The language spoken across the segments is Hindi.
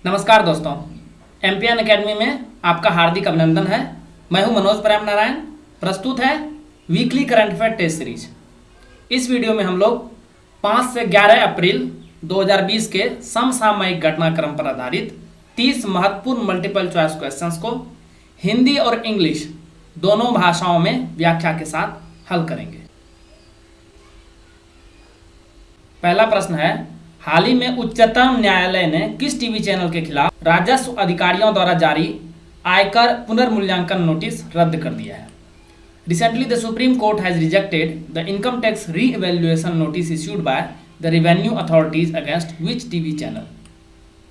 नमस्कार दोस्तों, एमपीएन एकेडमी में आपका हार्दिक अभिनंदन है। मैं हूं मनोज प्रेम नारायण। प्रस्तुत है weekly current affair test series. इस वीडियो में हम लोग 5 से 11 अप्रैल 2020 के समसामयिक घटनाक्रम पर आधारित 30 महत्वपूर्ण मल्टीपल चॉइस क्वेश्चंस को हिंदी और इंग्लिश दोनों भाषाओं में व्याख्या के साथ हल करेंगे। पहला प्रश्न है, हाल ही में उच्चतम न्यायालय ने किस टीवी चैनल के खिलाफ राजस्व अधिकारियों द्वारा जारी आयकर पुनर्मूल्यांकन नोटिस रद्द कर दिया है? Recently the supreme court has rejected the income tax re-evaluation notice issued by the revenue authorities against which TV channel?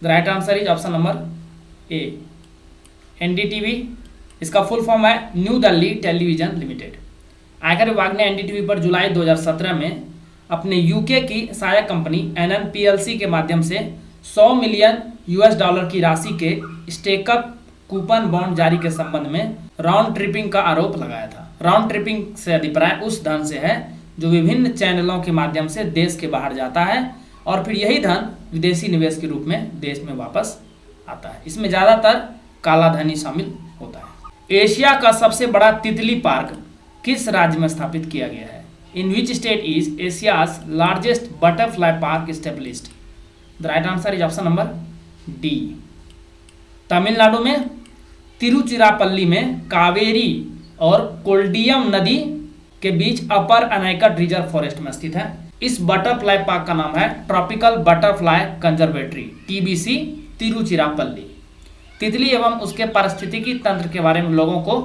The right answer is option number A, NDTV. इसका फुल फॉर्म है न्यू दिल्ली टेलीविजन लिमिटेड। आयकर विभाग ने एनडीटीवी पर जुलाई 2017 में अपने यूके की सहायक कंपनी एनएनपीएलसी के माध्यम से $100 मिलियन की राशि के स्टेकअप कूपन बॉन्ड जारी के संबंध में राउंड ट्रिपिंग का आरोप लगाया था। राउंड ट्रिपिंग से अभिप्राय उस धन से है जो विभिन्न चैनलों के माध्यम से देश के बाहर जाता है और फिर यही धन विदेशी निवेश के रूप में देश में वापस आता है। इसमें ज़्यादातर काला धन ही शामिल होता है। एशिया का सबसे बड़ा तितली पार्क किस राज्य में स्थापित किया गया है? In which state is Asia's largest butterfly park established? The right answer is option number D. Tamil Nadu में तिरुचिरापल्ली में कावेरी और कोल्डियम नदी के बीच अपर अनायकट रिजर्व फॉरेस्ट में स्थित है। इस बटरफ्लाई पार्क का नाम है tropical butterfly conservatory TBC Tiruchirappalli. तितली एवं उसके पारिस्थितिकी तंत्र के बारे में लोगों को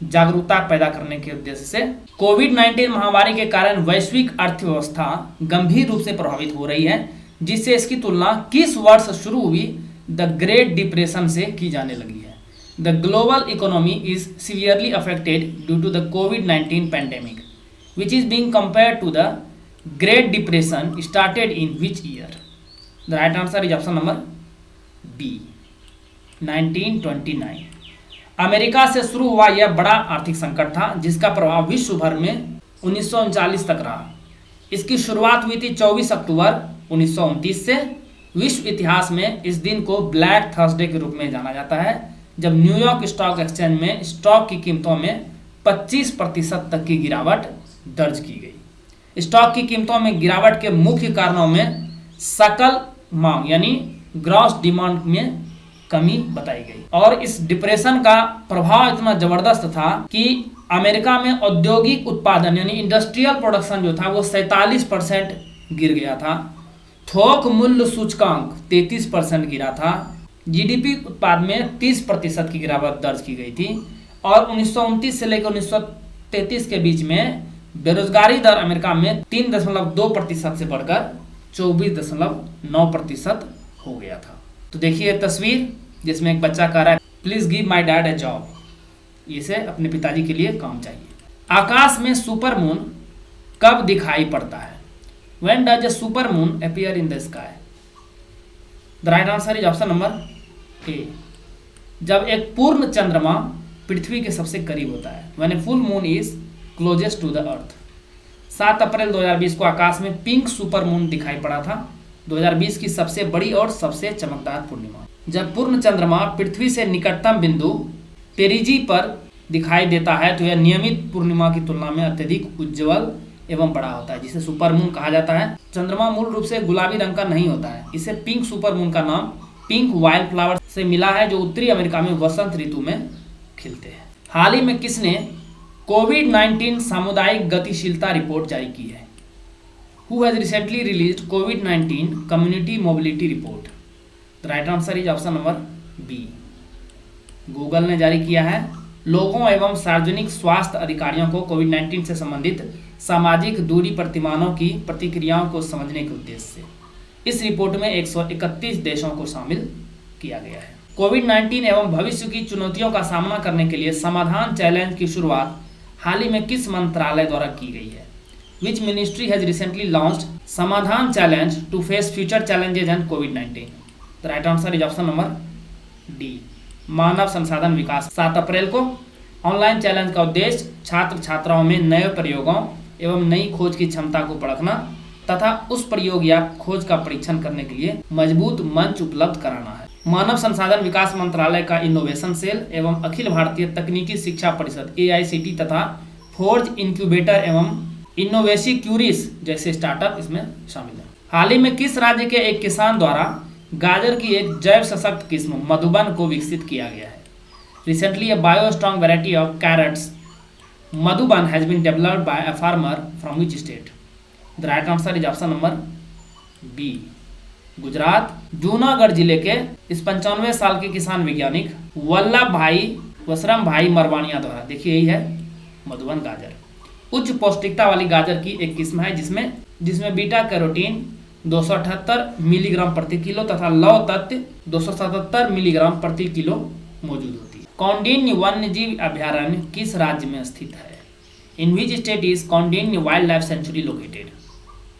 जागरूकता पैदा करने के उद्देश्य से कोविड-19 महामारी के कारण वैश्विक अर्थव्यवस्था गंभीर रूप से प्रभावित हो रही है, जिससे इसकी तुलना किस वर्ष शुरू हुई द ग्रेट डिप्रेशन से की जाने लगी है? The global economy is severely affected due to the कोविड-19 pandemic which is being compared to the great depression started in which year? The right answer is option number B, 1929। America से शुरू हुआ यह बड़ा आर्थिक संकट था जिसका प्रभाव विश्व भर में 1939 तक रहा। इसकी शुरुआत हुई थी 24 अक्टूबर 1929 से। विश्व इतिहास में इस दिन को ब्लैक थर्सडे के रूप में जाना जाता है, जब न्यूयॉर्क स्टॉक एक्सचेंज में स्टॉक की कीमतों में 25% तक की गिरावट दर्ज की गई। स्टॉक की कीमतों में गिरावट के मुख्य कारणों में सकल मांग यानी ग्रॉस डिमांड में कमी बताई गई और इस डिप्रेशन का प्रभाव इतना जबरदस्त था कि अमेरिका में औद्योगिक उत्पादन यानी इंडस्ट्रियल प्रोडक्शन जो था वो 47% गिर गया था। थोक मूल्य सूचकांक 33% गिरा था। जीडीपी उत्पाद में 30% की गिरावट दर्ज की गई थी और 1929 से लेकर 1933 के बीच में बेरोजगारी दर अमेरिका में 3.2% से बढ़कर 24.9% हो गया था। तो देखिए तस्वीर जिसमें एक बच्चा कह रहा है please give my dad A job. इसे अपने पिताजी के लिए काम चाहिए। आकाश में सुपर मून कब दिखाई पड़ता है? When does a super moon appear in the sky? The right answer is option number ए, जब एक पूर्ण चंद्रमा पृथ्वी के सबसे करीब होता है। When a full moon is closest to the earth. 7 अप्रैल 2020 को आकाश में पिंक सुपर मून दिखाई पड़ा था, 2020 की सबसे बड़ी और सबसे चमकदार पूर्णिमा। जब पूर्ण चंद्रमा पृथ्वी से निकटतम बिंदु पेरिजी पर दिखाई देता है तो यह नियमित पूर्णिमा की तुलना में अत्यधिक उज्ज्वल एवं बड़ा होता है, जिसे सुपर मून कहा जाता है। चंद्रमा मूल रूप से गुलाबी रंग का नहीं होता है। इसे पिंक सुपर मून का नाम पिंक वाइल्ड फ्लावर से मिला है, जो उत्तरी अमेरिका में वसंत ऋतु में खिलते हैं। हाल ही में किसने कोविड-19 सामुदायिक गतिशीलता रिपोर्ट जारी की है? Who has recently released COVID-19 Community Mobility Report? The right answer is option number B. Google ने जारी किया है। लोगों एवं सार्वजनिक स्वास्थ्य अधिकारियों को कोविड-19 से संबंधित सामाजिक दूरी प्रतिमानों की प्रतिक्रियाओं को समझने के उद्देश्य से इस रिपोर्ट में 131 देशों को शामिल किया गया है। कोविड-19 एवं भविष्य की चुनौतियों का सामना करने के लिए समाधान चैलेंज की शुरुआत हाल ही में किस मंत्रालय द्वारा की गई है? Which ministry has recently launched Samadhan Challenge to face future challenges and COVID-19? The right answer is option number D. मानव संसाधन विकास। 7 अप्रैल को ऑनलाइन चैलेंज का उद्देश्य छात्र छात्राओं में नए प्रयोगों एवं नई खोज की क्षमता को परखना तथा उस प्रयोग या खोज का परीक्षण करने के लिए मजबूत मंच उपलब्ध कराना है। मानव संसाधन विकास मंत्रालय का इनोवेशन सेल एवं अखिल भारतीय तकनीकी शिक्षा परिषद AICT तथा फोर्ज इंक्यूबेटर एवं इनोवेशी क्यूरीज जैसे स्टार्टअप इसमें शामिल है। हाल ही में किस राज्य के एक किसान द्वारा गाजर की एक जैव सशक्त किस्म मधुबन को विकसित किया गया है? Recently a bio-strong variety of carrots Madhuban has been developed by a farmer from which state? The right answer is option number B. Gujarat. Junagadh जिले के इस 95 साल के किसान वैज्ञानिक वल्लभ भाई वसरम भाई मरवानिया द्वारा, देखिए यही है मधुबन गाजर, उच्च पौष्टिकता वाली गाजर की एक किस्म है जिसमें बीटा कैरोटीन 278 मिलीग्राम प्रति किलो तथा लौह तत्व 277 मिलीग्राम प्रति किलो मौजूद होती है। कौंडिन्य वन्यजीव अभयारण्य किस राज्य में स्थित है? In which state is Kaundinya wildlife sanctuary located?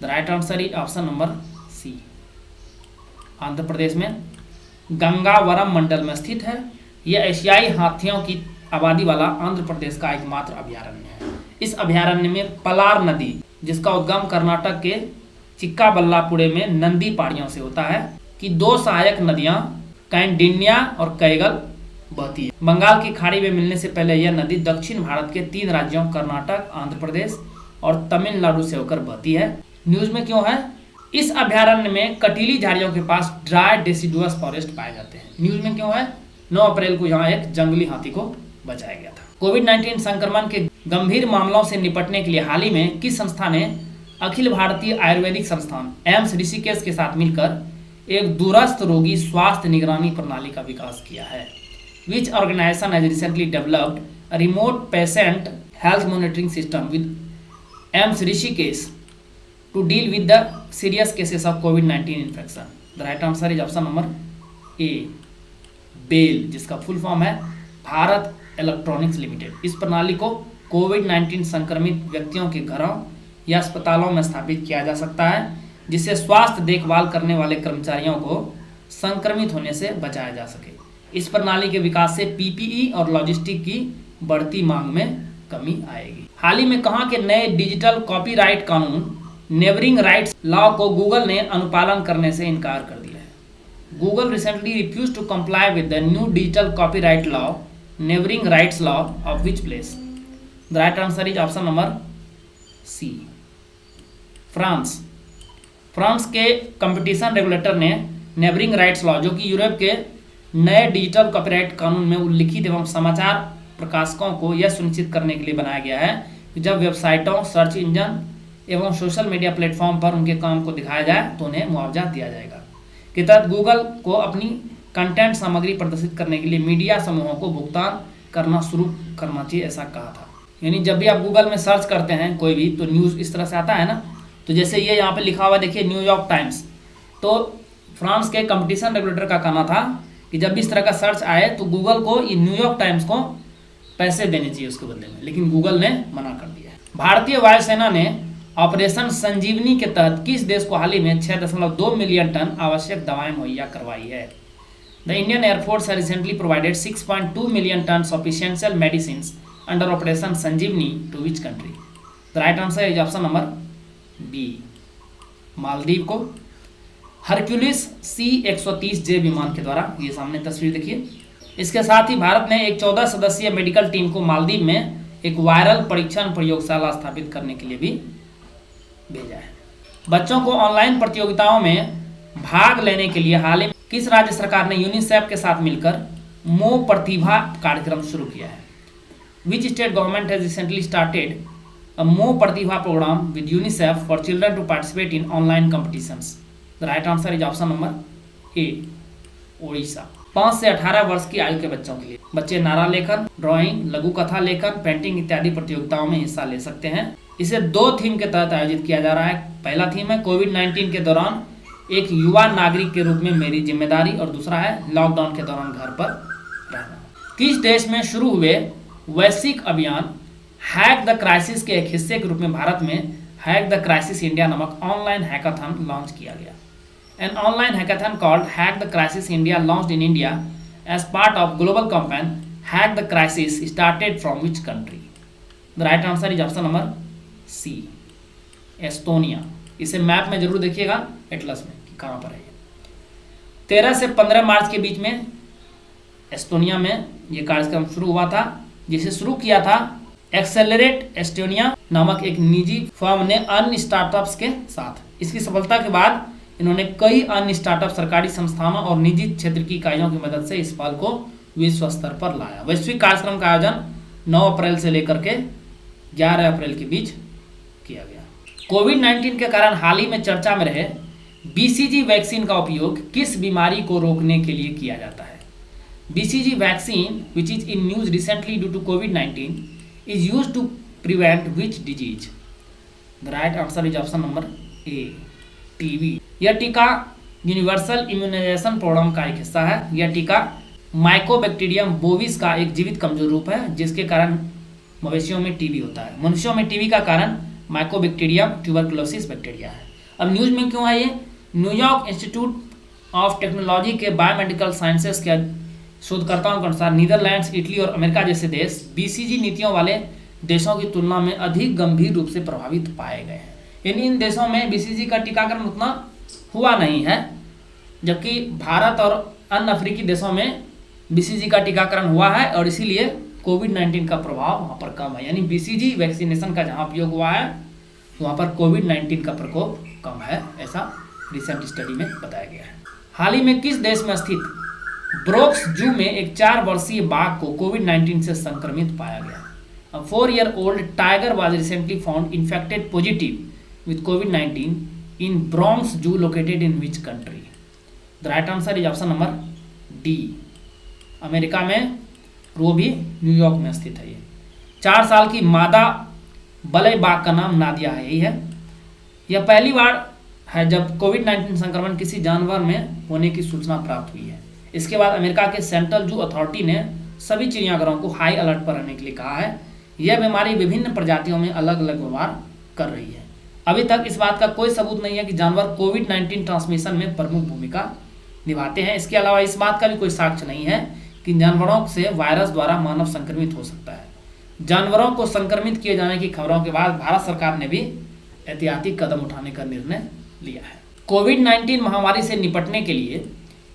The right answer is option number C. Andhra Pradesh में गंगावरम मंडल में स्थित है। यह एशियाई हाथियों की आबादी वाला आंध्र प्रदेश का एकमात्र अभयारण्य है। इस अभयारण्य में पलार नदी, जिसका उद्गम कर्नाटक के चिक्काबल्लापुरे में नंदी पहाड़ियों से होता है, कि 2 सहायक नदियां कैंडिन्या और कैगल बहती है। बंगाल की खाड़ी में मिलने से पहले यह नदी दक्षिण भारत के 3 राज्यों कर्नाटक, आंध्र प्रदेश और तमिलनाडु से होकर बहती है। न्यूज में क्यों है? इस अभयारण्य में कटीली झाड़ियों के पास ड्राई डेसिडुअस फॉरेस्ट पाए जाते हैं। न्यूज में क्यों है? 9 अप्रैल को यहाँ एक जंगली हाथी को बचाया गया था। कोविड-19 संक्रमण के गंभीर मामलों से निपटने के लिए हाल ही में किस संस्था ने अखिल भारतीय आयुर्वेदिक संस्थान एम्स ऋषिकेश के साथ मिलकर एक दूरस्थ रोगी स्वास्थ्य निगरानी प्रणाली का विकास किया है? Which organization has recently developed a remote patient health monitoring system with AIIMS Rishikesh to deal with the serious cases of COVID-19 infection? The right answer is option number A. BEL, जिसका फुल फॉर्म है भारत इलेक्ट्रॉनिक्स लिमिटेड। इस प्रणाली को कोविड-19 संक्रमित व्यक्तियों के घरों या अस्पतालों में स्थापित किया जा सकता है, जिससे स्वास्थ्य देखभाल करने वाले कर्मचारियों को संक्रमित होने से बचाया जा सके। इस प्रणाली के विकास से PPE और लॉजिस्टिक की बढ़ती मांग में कमी आएगी। हाल ही में कहां के नए डिजिटल कॉपीराइट कानून नेबरिंग राइट्स लॉ को गूगल ने अनुपालन करने से इनकार कर दिया है? Google recently refuse to comply with the new digital copyright law neighbouring rights law of which place? The right answer is option number C, France. France के कंपटीशन रेगुलेटर ने नेबरिंग राइट्स लॉ, जो कि यूरोप के नए डिजिटल कॉपीराइट कानून में उल्लिखित एवं समाचार प्रकाशकों को यह सुनिश्चित करने के लिए बनाया गया है कि जब वेबसाइटों, सर्च इंजन एवं सोशल मीडिया प्लेटफॉर्म पर उनके काम को दिखाया जाए तो उन्हें मुआवजा दिया जाएगा। के तहत गूगल को अपनी कंटेंट सामग्री प्रदर्शित करने के लिए मीडिया समूहों को भुगतान करना शुरू करना चाहिए, ऐसा कहा था। यानी जब भी आप गूगल में सर्च करते हैं कोई भी, तो न्यूज़ इस तरह से आता है ना, तो जैसे ये यहाँ पे लिखा हुआ देखिए न्यूयॉर्क टाइम्स, तो फ्रांस के कंपटीशन रेगुलेटर का कहना था कि जब भी इस तरह का सर्च आए तो गूगल को ये न्यूयॉर्क टाइम्स को पैसे देने चाहिए उसके बदले में, लेकिन गूगल ने मना कर दिया है। भारतीय वायुसेना ने ऑपरेशन संजीवनी के तहत किस देश को हाल ही में 6.2 मिलियन टन आवश्यक दवाएं मुहैया करवाई है? The Indian air force has recently provided 6.2 million tons of essential medicines under operation Sanjeevani to which country? The right answer is option number B, Maldives को। हरक्यूलिस C-130J विमान के द्वारा, ये सामने तस्वीर देखिए, इसके साथ ही भारत ने एक 14 सदस्यीय मेडिकल टीम को मालदीव में एक वायरल परीक्षण प्रयोगशाला स्थापित करने के लिए भी भेजा है। बच्चों को ऑनलाइन प्रतियोगिताओं में भाग लेने के लिए हाल ही में किस राज्य सरकार ने यूनिसेफ के साथ मिलकर मो प्रतिभा कार्यक्रम शुरू किया है? Which state government has recently started a Mo Pratibha program with UNICEF for children to participate in online competitions? The right answer is option number A, Odisha. 5 से 18 वर्ष की आयु के बच्चों के लिए बच्चे नारा लेखन, ड्राइंग, लघु कथा लेखन, पेंटिंग इत्यादि प्रतियोगिताओं में हिस्सा ले सकते हैं। इसे 2 थीम के तहत आयोजित किया जा रहा है। पहला थीम है कोविड-19 के दौरान एक युवा नागरिक के रूप में मेरी जिम्मेदारी, और दूसरा है लॉकडाउन के दौरान घर पर रहना। किस देश में शुरू हुए वैश्विक अभियान हैक द क्राइसिस के एक हिस्से के रूप में भारत में हैक द क्राइसिस इंडिया नामक ऑनलाइन हैकाथन लॉन्च किया गया? An online hackathon called Hack the Crisis India launched in India as part of global campaign Hack the Crisis started from which country? The right answer is option number C, Estonia. इसे मैप में जरूर देखिएगा, एटलस में, कि कहाँ पर है। 13 से 15 मार्च के बीच में एस्टोनिया में ये कार्यक्रम शुरू हुआ था, जिसे शुरू किया था एक्सेलरेट एस्टोनिया नामक एक निजी फर्म ने अन्य स्टार्टअप्स के साथ। इसकी सफलता के बाद इन्होंने कई अन्य स्टार्टअप, सरकारी संस्थानों और निजी क्षेत्र की इकाइयों की मदद से इस पहल को विश्व स्तर पर लाया। वैश्विक कार्यक्रम का आयोजन 9 अप्रैल से लेकर के 11 अप्रैल के बीच किया गया। कोविड-19 के कारण हाल ही में चर्चा में रहे बीसीजी वैक्सीन का उपयोग किस बीमारी को रोकने के लिए किया जाता है? BCG vaccine, which is in news recently due to COVID-19, is used to prevent which disease? The right answer is option number A, TB। यह टीका यूनिवर्सल इम्यूनाइजेशन प्रोग्राम का एक हिस्सा है। यह टीका माइकोबैक्टीरियम बोविस का एक जीवित कमजोर रूप है, जिसके कारण मवेशियों में टीबी होता है। मनुष्यों में टीबी का कारण माइकोबैक्टीरियम ट्यूबरकुलोसिस बैक्टीरिया है। अब न्यूज में क्यों है ये? न्यूयॉर्क इंस्टीट्यूट ऑफ टेक्नोलॉजी के बायोमेडिकल साइंसेस के शोधकर्ताओं के अनुसार नीदरलैंड्स, इटली और अमेरिका जैसे देश बीसीजी नीतियों वाले देशों की तुलना में अधिक गंभीर रूप से प्रभावित पाए गए हैं। इन देशों में बीसीजी का टीकाकरण उतना हुआ नहीं है, जबकि भारत और अन्य अफ्रीकी देशों में बीसीजी का टीकाकरण हुआ है और इसीलिए कोविड-19 का प्रभाव वहाँ पर कम है। यानी बीसीजी वैक्सीनेशन का जहाँ उपयोग हुआ है वहाँ पर कोविड-19 का प्रकोप कम है, ऐसा रिसेंट स्टडी में बताया गया है। हाल ही में किस देश में स्थित ब्रोक्स जू में एक 4 वर्षीय बाघ को कोविड-19 से संक्रमित पाया गया? A 4-year-old tiger was recently found infected positive with COVID-19 in Bronx Zoo located in which country? The right answer is option number D, America में, वो भी न्यूयॉर्क में स्थित है। ये 4 साल की मादा बलय बाघ का नाम नादिया है। यही है। यह पहली बार है जब कोविड-19 संक्रमण किसी जानवर में होने की सूचना प्राप्त हुई है। इसके बाद अमेरिका के सेंट्रल जू अथॉरिटी ने सभी चिड़ियाघरों को हाई अलर्ट पर रहने के लिए कहा है। यह बीमारी विभिन्न प्रजातियों में अलग अलग व्यवहार कर रही है। अभी तक इस बात का कोई सबूत नहीं है कि जानवर कोविड-19 ट्रांसमिशन में प्रमुख भूमिका निभाते हैं। इसके अलावा इस बात का भी कोई साक्ष्य नहीं है कि जानवरों से वायरस द्वारा मानव संक्रमित हो सकता है। जानवरों को संक्रमित किए जाने की खबरों के बाद भारत सरकार ने भी एहतियाती कदम उठाने का निर्णय लिया है। कोविड-19 महामारी से निपटने के लिए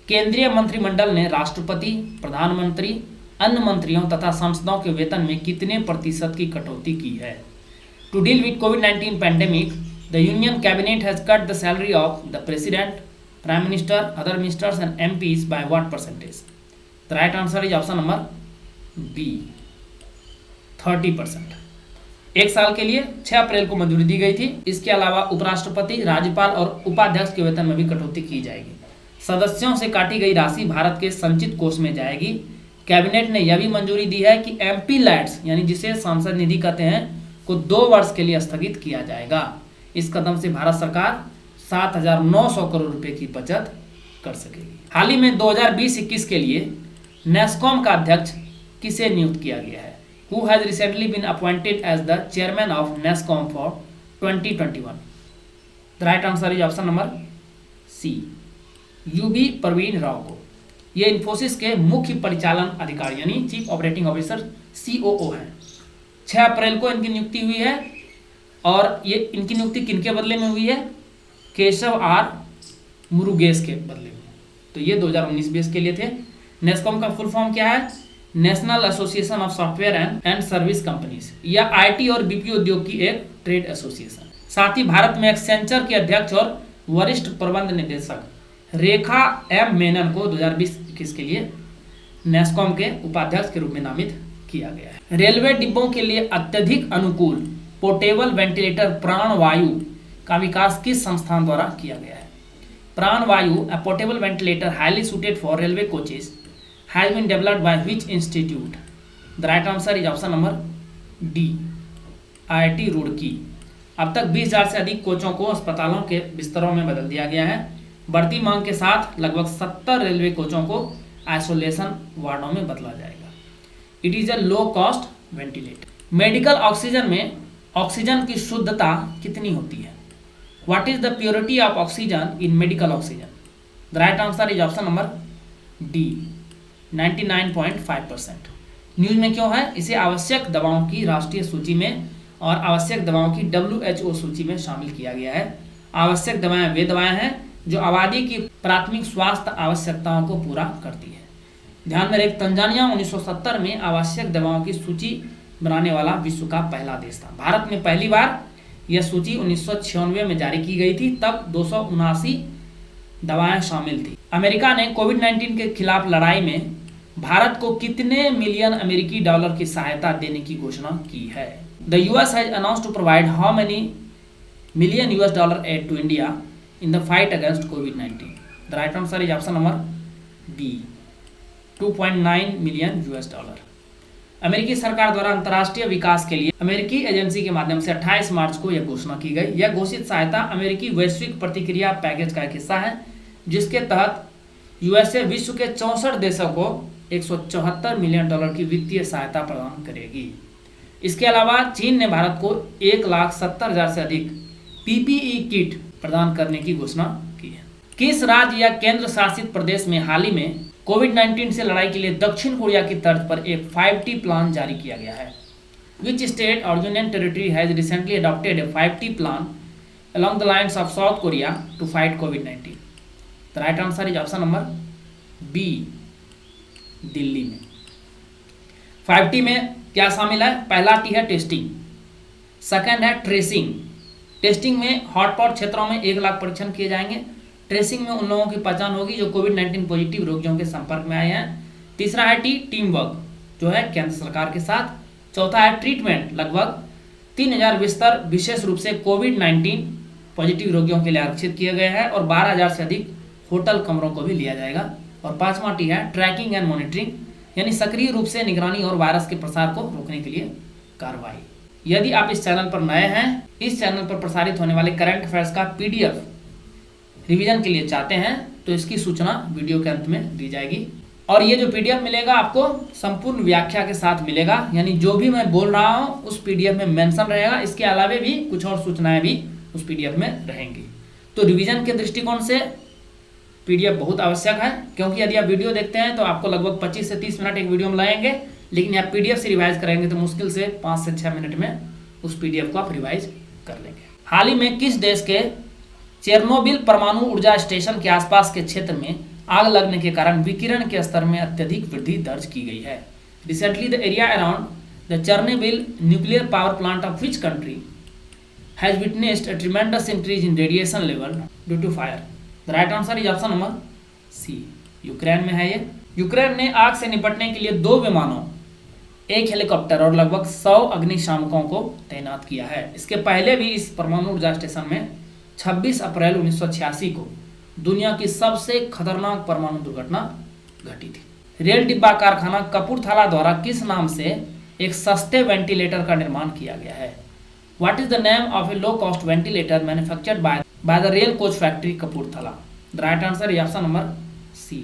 केंद्रीय मंत्रिमंडल ने राष्ट्रपति, प्रधानमंत्री, अन्य मंत्रियों तथा सांसदों के वेतन में कितने प्रतिशत की कटौती की है? टू डील विद कोविड-19 pandemic, the union cabinet has cut the salary of the president, prime minister, other ministers and MPs by what percentage? The right answer is option number B, 30%। एक साल के लिए 6 अप्रैल को मंजूरी दी गई थी। इसके अलावा उपराष्ट्रपति, राज्यपाल और उपाध्यक्ष के वेतन में भी कटौती की जाएगी। सदस्यों से काटी गई राशि भारत के संचित कोष में जाएगी। कैबिनेट ने यह भी मंजूरी दी है कि एमपी लैड्स, यानी जिसे सांसद निधि कहते हैं, को 2 वर्ष के लिए स्थगित किया जाएगा। इस कदम से भारत सरकार 7,900 करोड़ रुपए की बचत कर सकेगी। हाल ही में 2020-21 के लिए नेस्कॉम का अध्यक्ष किसे नियुक्त किया गया है? Who has recently been appointed as the chairman of NESCOM for 2021? The right answer is option number C, U B Praveen Rao को। ये इन्फोसिस के मुख्य परिचालन अधिकारी यानी चीफ ऑपरेटिंग ऑफिसर COO हैं। 6 अप्रैल को इनकी नियुक्ति हुई है और ये इनकी नियुक्ति किनके बदले में हुई है? केशव आर मुरुगेश के बदले में। तो ये 2019-20 के लिए थे। नेस्कॉम का फुल फॉर्म क्या है? National association of software and service companies. यह आईटी और बीपीओ उद्योग की एक ट्रेड एसोसिएशन। साथ ही भारत में एक्सेंचर के अध्यक्ष और वरिष्ठ प्रबंध निदेशक रेखा एम मेनन को 2020-21 के लिए नेस्कॉम के उपाध्यक्ष के रूप में नामित किया गया है। रेलवे डिब्बों के लिए अत्यधिक अनुकूल पोर्टेबल वेंटिलेटर प्राणवायु का विकास किस संस्थान द्वारा किया गया है? प्राणवायु, a portable ventilator highly suited for railway coaches, has been developed by which institute? The right answer is option number D, IIT Roorkee. अब तक 20,000 से अधिक कोचों को अस्पतालों के बिस्तरों में बदल दिया गया है। बढ़ती मांग के साथ लगभग 70 रेलवे कोचों को आइसोलेशन वार्डों में बदला जाएगा। It is a low cost ventilator. Medical oxygen में ऑक्सीजन की शुद्धता कितनी होती है? What is the purity of oxygen in medical oxygen? The right answer is option number D, 99.5%। News में क्यों है? इसे आवश्यक दवाओं की राष्ट्रीय सूची में और आवश्यक दवाओं की WHO सूची में शामिल किया गया है। आवश्यक दवाएं वे दवाएं हैं जो आबादी की प्राथमिक स्वास्थ्य आवश्यकताओं को पूरा करती है। ध्यान में रखें, तंजानिया 1970 में आवश्यक दवाओं की सूची बनाने वाला विश्व का पहला देश था। भारत में पहली बार यह सूची 1996 में जारी की गई थी, तब 279 दवाएं शामिल थी। अमेरिका ने कोविड-19 के खिलाफ लड़ाई में भारत को कितने मिलियन अमेरिकी डॉलर की सहायता देने की घोषणा की है? The US has announced to provide how many million US dollar aid to India in the fight against कोविड-19? The right answer is option number B, 2.9 million US dollar. अमेरिकी सरकार द्वारा अंतर्राष्ट्रीय विकास के लिए अमेरिकी एजेंसी के माध्यम से 28 मार्च को यह घोषणा की गई। यह घोषित सहायता अमेरिकी वैश्विक प्रतिक्रिया पैकेज का एक हिस्सा है, जिसके तहत यूएसए विश्व के 64 देशों को 174 मिलियन डॉलर की वित्तीय सहायता प्रदान करेगी। इसके अलावा चीन ने भारत को 1,70,000 से अधिक PPE किट प्रदान करने की घोषणा की है। किस राज्य या केंद्र शासित प्रदेश में हाल ही में कोविड-19 से लड़ाई के लिए दक्षिण कोरिया की तर्ज पर एक 5T प्लान जारी किया गया है? विच स्टेट और union territory has recently adopted A 5T plan along the lines of South Korea to fight COVID-19? The right answer is option number B, Delhi में। 5T में क्या शामिल है? पहला T है टेस्टिंग, सेकंड है ट्रेसिंग। टेस्टिंग में हॉटस्पॉट क्षेत्रों में 1 लाख परीक्षण किए जाएंगे। ट्रेसिंग में उन लोगों की पहचान होगी जो कोविड-19 पॉजिटिव रोगियों के संपर्क में आए हैं। तीसरा है टीम वर्क, जो है केंद्र सरकार के साथ। चौथा है ट्रीटमेंट, लगभग 3000 बिस्तर विशेष रूप से कोविड-19 पॉजिटिव रोगियों के लिए आरक्षित किए गए हैं और 12,000 से अधिक होटल कमरों को भी लिया जाएगा। और पांचवा टी है ट्रैकिंग एंड मॉनिटरिंग, यानी सक्रिय रूप से निगरानी और वायरस के प्रसार को रोकने के लिए कार्रवाई। यदि आप इस चैनल पर नए हैं, इस चैनल पर प्रसारित होने वाले करंट अफेयर्स का PDF रिवीजन के लिए चाहते हैं, तो इसकी सूचना वीडियो के अंत में दी जाएगी। और ये जो PDF मिलेगा आपको संपूर्ण व्याख्या के साथ मिलेगा, यानी जो भी मैं बोल रहा हूँ उस PDF में मेंशन रहेगा। इसके अलावा भी कुछ और सूचनाएं भी उस PDF में रहेंगी। तो रिवीजन के दृष्टिकोण से PDF बहुत आवश्यक है, क्योंकि यदि आप वीडियो देखते हैं तो आपको लगभग 25 से 30 मिनट एक वीडियो में लगेंगे, लेकिन आप PDF से रिवाइज करेंगे तो मुश्किल से 5 से 6 मिनट में उस PDF को आप रिवाइज कर लेंगे। हाल ही में किस देश के चेरनोबिल परमाणु ऊर्जा स्टेशन के आसपास के क्षेत्र में आग लगने के कारण विकिरण के स्तर में अत्यधिक वृद्धि दर्ज की गई है? Recently the area around the Chernobyl nuclear power plant of which country has witnessed a tremendous increase in radiation level due to fire? The right answer is option number C, Ukraine में है ये। यूक्रेन ने आग से निपटने के लिए 2 विमानों, 1 हेलीकॉप्टर और लगभग 100 अग्निशामकों को तैनात किया है। इसके पहले भी इस परमाणु ऊर्जा स्टेशन में 26 अप्रैल 1986 को दुनिया की सबसे खतरनाक परमाणु दुर्घटना घटी थी। रेल डिब्बा कारखाना कपूरथला द्वारा किस नाम से एक सस्ते वेंटिलेटर का निर्माण किया गया है? What is the name of a low cost ventilator manufactured by the rail coach factory Kapurthala? The right answer is option number C,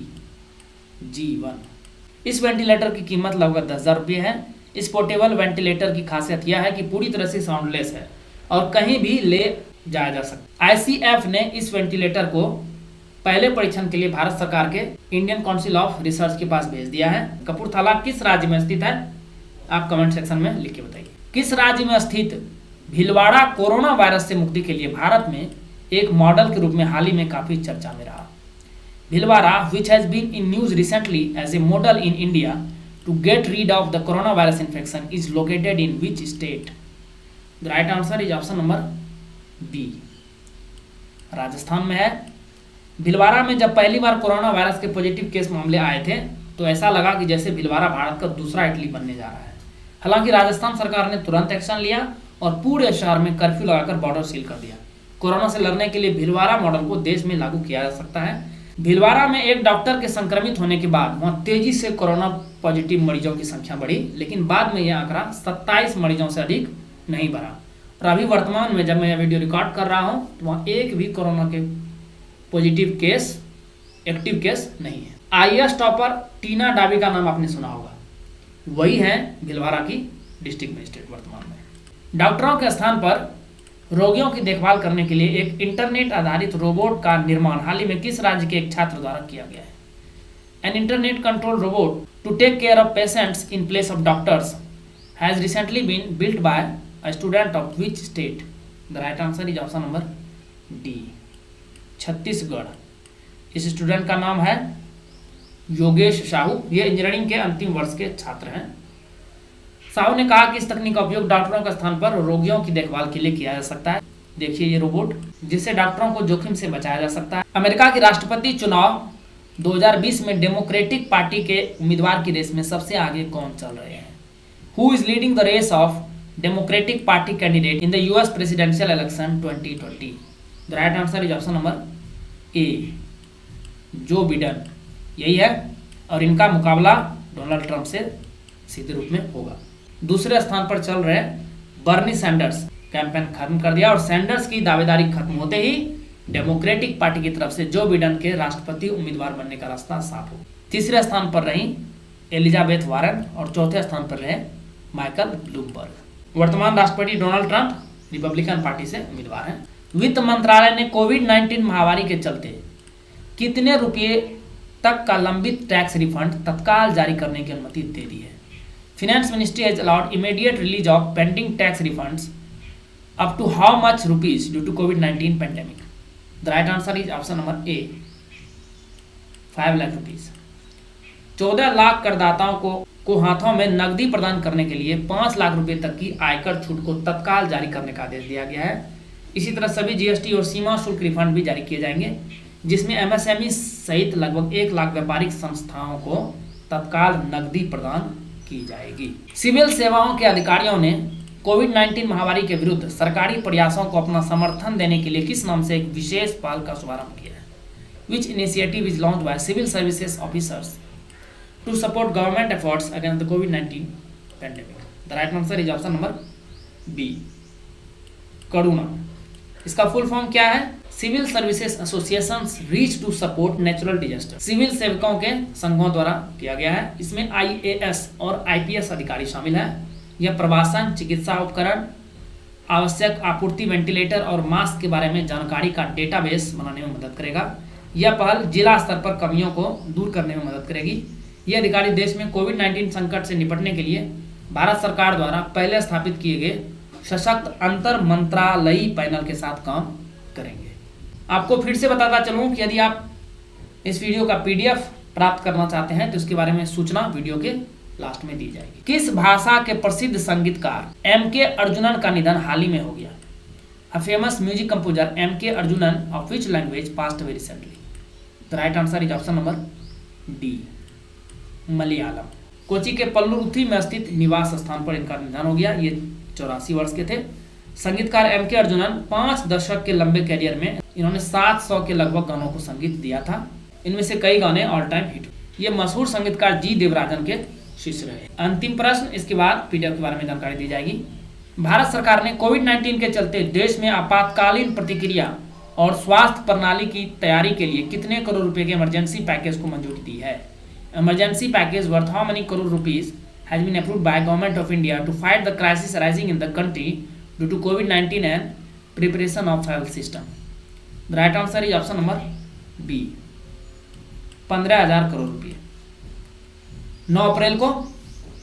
G1। इस वेंटिलेटर की कीमत लगभग 10,000 रुपये है। इस पोर्टेबल वेंटिलेटर की खासियत यह है कि पूरी तरह से साउंडलेस है और कहीं भी ले जाया जा सकता। ICF ने इस वेंटिलेटर को पहले परीक्षण के लिए भारत सरकार के इंडियन काउंसिल ऑफ रिसर्च के पास भेज दिया है। कपूरथला किस राज्य में स्थित है? आप कमेंट सेक्शन में लिख के बताइए। किस राज्य में स्थित भीलवाड़ा कोरोना वायरस से मुक्ति के लिए भारत में एक मॉडल के रूप में हाल ही में काफी चर्चा में रहा? Bhilwara, which has been in news recently as a model in India to get rid of the coronavirus infection, is located in which state? The right answer is option number B, Rajasthan में है। भीलवाड़ा में जब पहली बार कोरोना वायरस के पॉजिटिव केस मामले आए थे तो ऐसा लगा कि जैसे भीलवाड़ा भारत का दूसरा इटली बनने जा रहा है। हालांकि राजस्थान सरकार ने तुरंत एक्शन लिया और पूरे शहर में कर्फ्यू लगाकर बॉर्डर सील कर दिया। कोरोना से लड़ने के लिए भीलवाड़ा मॉडल को देश में लागू किया जा सकता है। भीलवाड़ा में एक डॉक्टर के संक्रमित होने के बाद वहां तेजी से कोरोना पॉजिटिव मरीजों की संख्या बढ़ी, लेकिन बाद में यह आंकड़ा 27 मरीजों से अधिक नहीं बढ़ा। और अभी वर्तमान में जब मैं यह वीडियो रिकॉर्ड कर रहा हूं तो वहां एक भी कोरोना के पॉजिटिव केस, एक्टिव केस नहीं है। IAS टॉपर टीना डाबी का नाम आपने सुना होगा, वही है भीलवाड़ा की डिस्ट्रिक्ट मजिस्ट्रेट वर्तमान में। डॉक्टरों के स्थान पर रोगियों की देखभाल करने के लिए एक इंटरनेट आधारित रोबोट का निर्माण हाल ही में किस राज्य के एक छात्र द्वारा किया गया है? An internet control robot to take care of patients in place of doctors has recently been built by a student of which state? The right answer is option number D, Chhattisgarh. इस स्टूडेंट का नाम है योगेश साहू। ये इंजीनियरिंग के अंतिम वर्ष के छात्र हैं। साहू ने कहा कि इस तकनीक का उपयोग डॉक्टरों के स्थान पर रोगियों की देखभाल के लिए किया जा सकता है। देखिए ये रोबोट, जिससे डॉक्टरों को जोखिम से बचाया जा सकता है। अमेरिका के राष्ट्रपति चुनाव 2020 में डेमोक्रेटिक पार्टी के उम्मीदवार की रेस में सबसे आगे कौन चल रहे हैं? Who is leading the race of Democratic Party candidate in the US presidential election 2020? The right answer is option number A, Joe Biden. यही है, और इनका मुकाबला डोनाल्ड ट्रंप से सीधे रूप में होगा। दूसरे स्थान पर चल रहे बर्नी सैंडर्स। कैंपेन खत्म कर दिया और सैंडर्स की दावेदारी खत्म होते ही डेमोक्रेटिक पार्टी की तरफ से जो बिडेन के राष्ट्रपति उम्मीदवार बनने का रास्ता साफ हो। तीसरे स्थान पर रही एलिजाबेथ वारन और चौथे स्थान पर रहे माइकल ब्लूमबर्ग। वर्तमान राष्ट्रपति डोनाल्ड ट्रंप रिपब्लिकन पार्टी से उम्मीदवार हैं। वित्त मंत्रालय ने कोविड-19 महामारी के चलते कितने रुपये तक का लंबित टैक्स रिफंड तत्काल जारी करने की अनुमति दे दी है? Finance ministry has allowed immediate release of pending tax refunds up to how much rupees due to कोविड-19 pandemic? The right answer is option number A, 5 lakh rupees. 14 lakh करदाताओं को हाथों में नकदी प्रदान करने के लिए 5 लाख रुपए तक की आयकर छूट को तत्काल जारी करने का आदेश दिया गया है। इसी तरह सभी जीएसटी और सीमा शुल्क रिफंड भी जारी किए जाएंगे, जिसमें एमएसएमई सहित लगभग 1 लाख व्यापारिक संस्थाओं को तत्काल नकदी प्रदान की जाएगी। सिविल सेवाओं के अधिकारियों ने कोविड-19 महामारी के विरुद्ध सरकारी प्रयासों को अपना समर्थन देने के लिए किस नाम से एक विशेष पहल का शुभारंभ किया है? Which initiative is launched by civil services officers to support government efforts against the कोविड-19 pandemic? The right answer is option number B, Karuna. इसका फुल फॉर्म क्या है? Civil services associations reach to support natural disaster. सिविल सेवकों के संघों द्वारा किया गया है। इसमें आईएएस और आईपीएस अधिकारी शामिल हैं। यह प्रवासन, चिकित्सा उपकरण, आवश्यक आपूर्ति, वेंटिलेटर और मास्क के बारे में जानकारी का डेटाबेस बनाने में मदद करेगा। यह पहल जिला स्तर पर कमियों को दूर करने में मदद करेगी। ये अधिकारी देश में कोविड-19 संकट से निपटने के लिए भारत सरकार द्वारा पहले स्थापित किए गए सशक्त अंतर मंत्रालयी पैनल के साथ काम करेंगे। आपको फिर से बताता चलूं कि यदि आप इस वीडियो का पीडीएफ प्राप्त करना चाहते हैं तो इसके बारे में सूचना वीडियो के लास्ट में दी जाएगी। किस भाषा के प्रसिद्ध संगीतकार एम.के. अर्जुनन का निधन हाल ही में हो गया? A famous music composer M.K. Arjunan of which language passed away recently? The right answer is option number D, Malayalam. Kochi के पल्लुरुथी में स्थित निवास स्थान पर इनका निधन हो गया। ये 84 वर्ष के थे। संगीतकार एम.के. अर्जुनन 5 दशक के लंबे कैरियर में इन्होंने 700 के लगभग गानों को संगीत दिया था। इनमें से कई गाने ऑल टाइम हिट। ये मशहूर संगीतकार जी देवराजन के शिष्य रहे। अंतिम प्रश्न, इसके बाद पीडीएफ के बारे में जानकारी दी जाएगी। भारत सरकार ने कोविड-19 के चलते देश में आपातकालीन प्रतिक्रिया और स्वास्थ्य प्रणाली की तैयारी के लिए कितने करोड़ रुपए के इमरजेंसी पैकेज को मंजूरी दी है? Emergency package worth how many crore rupees has been approved by government of India to fight the crisis arising in the country due to कोविड-19 and preparation of health system? The right answer is option number B, 15,000 crore रुपये। 9 अप्रैल को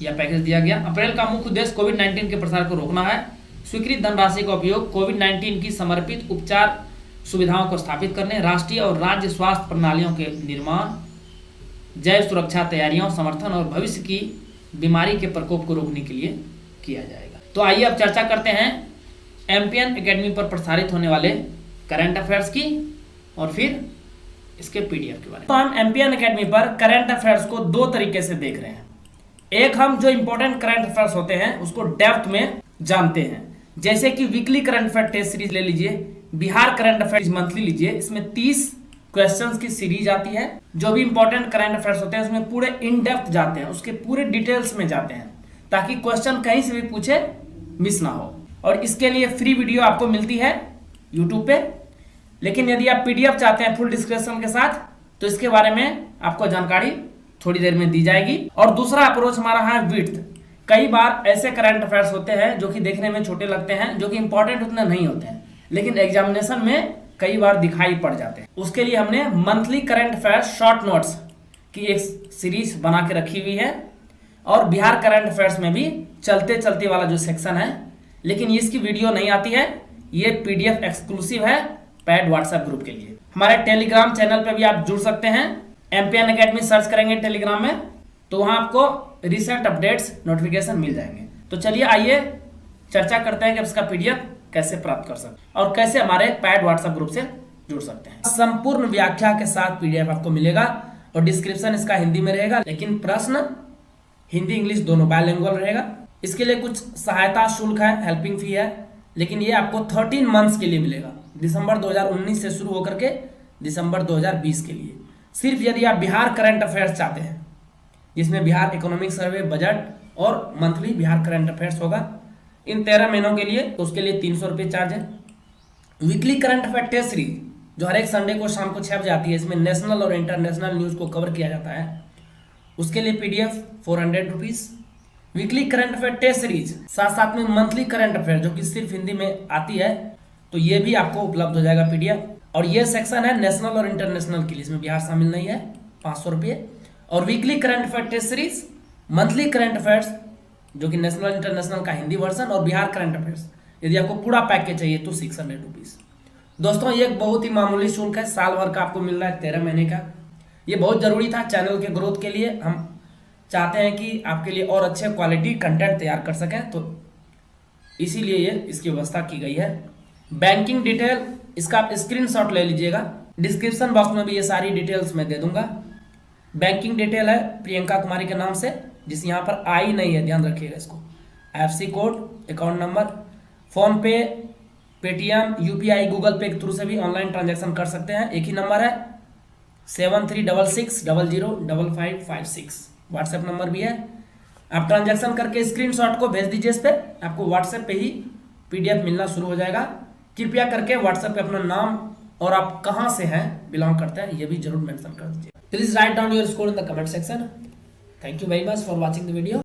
यह पैकेज दिया गया। अप्रैल का मुख्य उद्देश्य कोविड-19 के प्रसार को रोकना है। स्वीकृत धनराशि का उपयोग कोविड-19 की समर्पित उपचार सुविधाओं को स्थापित करने, राष्ट्रीय और राज्य स्वास्थ्य प्रणालियों के निर्माण, जैव सुरक्षा तैयारियों, समर्थन और भविष्य की बीमारी के प्रकोप को रोकने के लिए किया जाएगा। तो आइए अब चर्चा करते हैं एमपीएन एकेडमी पर प्रसारित होने वाले करंट अफेयर्स की और फिर इसके पीडीएफ के बारे में। तो हम एमपीएन एकेडमी पर करंट अफेयर्स को 2 तरीके से देख रहे हैं। एक, हम जो इंपॉर्टेंट करंट अफेयर्स होते हैं उसको डेप्थ में जानते हैं, जैसे कि weekly current affair test series ले लीजिए, बिहार करंट अफेयर्स मंथली लीजिए। इसमें 30 क्वेश्चंस की सीरीज आती है। जो भी इंपॉर्टेंट करंट अफेयर्स होते हैं उसमें पूरे इन डेप्थ जाते हैं, उसके पूरे डिटेल्स में जाते हैं, ताकि क्वेश्चन कहीं से भी पूछे मिस ना हो। और इसके लिए फ्री वीडियो आपको मिलती है यूट्यूब पे। लेकिन यदि आप पीडीएफ चाहते हैं फुल डिस्क्रिप्शन के साथ, तो इसके बारे में आपको जानकारी थोड़ी देर में दी जाएगी। और दूसरा अप्रोच हमारा है विड्थ। कई बार ऐसे करंट अफेयर्स होते हैं जो कि देखने में छोटे लगते हैं, जो कि इंपॉर्टेंट उतने नहीं होते हैं, लेकिन एग्जामिनेशन में कई बार दिखाई पड़ जाते हैं। उसके लिए हमने monthly current affairs short notes की एक सीरीज बना के रखी हुई है। और बिहार करंट अफेयर्स में भी चलते चलते वाला जो सेक्शन है, लेकिन इसकी वीडियो नहीं आती है, ये पीडीएफ एक्सक्लूसिव है, पैड व्हाट्सएप ग्रुप के लिए। हमारे टेलीग्राम चैनल पे भी आप जुड़ सकते हैं। एमपीएन एकेडमी सर्च करेंगे टेलीग्राम में तो वहां आपको रिसेंट अपडेट्स नोटिफिकेशन मिल जाएंगे। तो चलिए आइए चर्चा करते हैं कि इसका पीडीएफ कैसे प्राप्त कर सकते हैं और कैसे हमारे पैड व्हाट्सएप ग्रुप से जुड़ सकते हैं। संपूर्ण व्याख्या के साथ पीडीएफ आपको मिलेगा और डिस्क्रिप्शन इसका हिंदी में रहेगा, लेकिन प्रश्न हिंदी इंग्लिश दोनों बायलिंगुअल रहेगा। इसके लिए कुछ सहायता शुल्क है, हेल्पिंग फी है, लेकिन ये आपको 13 मंथ्स के लिए मिलेगा, दिसंबर 2019 से शुरू होकर के दिसंबर 2020 के लिए। सिर्फ यदि आप बिहार करंट अफेयर्स चाहते हैं जिसमें बिहार इकोनॉमिक सर्वे, बजट और मंथली बिहार करंट अफेयर्स होगा इन 13 महीनों के लिए, तो उसके लिए 300 रुपये चार्ज है। Weekly current affair test series जो हर एक संडे को शाम को 6 बजे आती है, इसमें नेशनल और इंटरनेशनल न्यूज़ को कवर किया जाता है, उसके लिए PDF 400 rupees. Weekly current affair test series साथ साथ में मंथली करंट अफेयर जो कि सिर्फ हिंदी में आती है, तो ये भी आपको उपलब्ध हो जाएगा पीडीएफ। और ये सेक्शन है नेशनल और इंटरनेशनल के लिए, इसमें बिहार शामिल नहीं है, 500 रुपये। और weekly current affair test series, monthly current affairs जो कि नेशनल इंटरनेशनल का हिंदी वर्जन और बिहार करंट अफेयर्स, यदि आपको पूरा पैकेज चाहिए तो 600 रुपीज़। दोस्तों ये एक बहुत ही मामूली शुल्क है, साल भर का आपको मिल रहा है 13 महीने का। ये बहुत जरूरी था चैनल के ग्रोथ के लिए। हम चाहते हैं कि आपके लिए और अच्छे क्वालिटी कंटेंट तैयार कर सकें, तो इसीलिए ये इसकी व्यवस्था की गई है। बैंकिंग डिटेल इसका आप स्क्रीनशॉट ले लीजिएगा, डिस्क्रिप्शन बॉक्स में भी ये सारी डिटेल्स मैं दे दूंगा। बैंकिंग डिटेल है प्रियंका कुमारी के नाम से, जिस यहाँ पर आई नहीं है, ध्यान रखिएगा इसको। IFSC code, account number, phone पे, पेटीएम, यूपीआई, गूगल पे के थ्रू से भी ऑनलाइन ट्रांजैक्शन कर सकते हैं। एक ही नंबर है 7366005556, व्हाट्सएप नंबर भी है। आप ट्रांजैक्शन करके स्क्रीनशॉट को भेज दीजिए, इस पर आपको व्हाट्सएप पे ही पीडीएफ मिलना शुरू हो जाएगा। कृपया करके व्हाट्सएप पे अपना नाम और आप कहाँ से हैं, बिलोंग करते हैं, ये भी जरूर मेंशन कर दीजिए। Please write down your score in the comment section. Thank you very much for watching the video.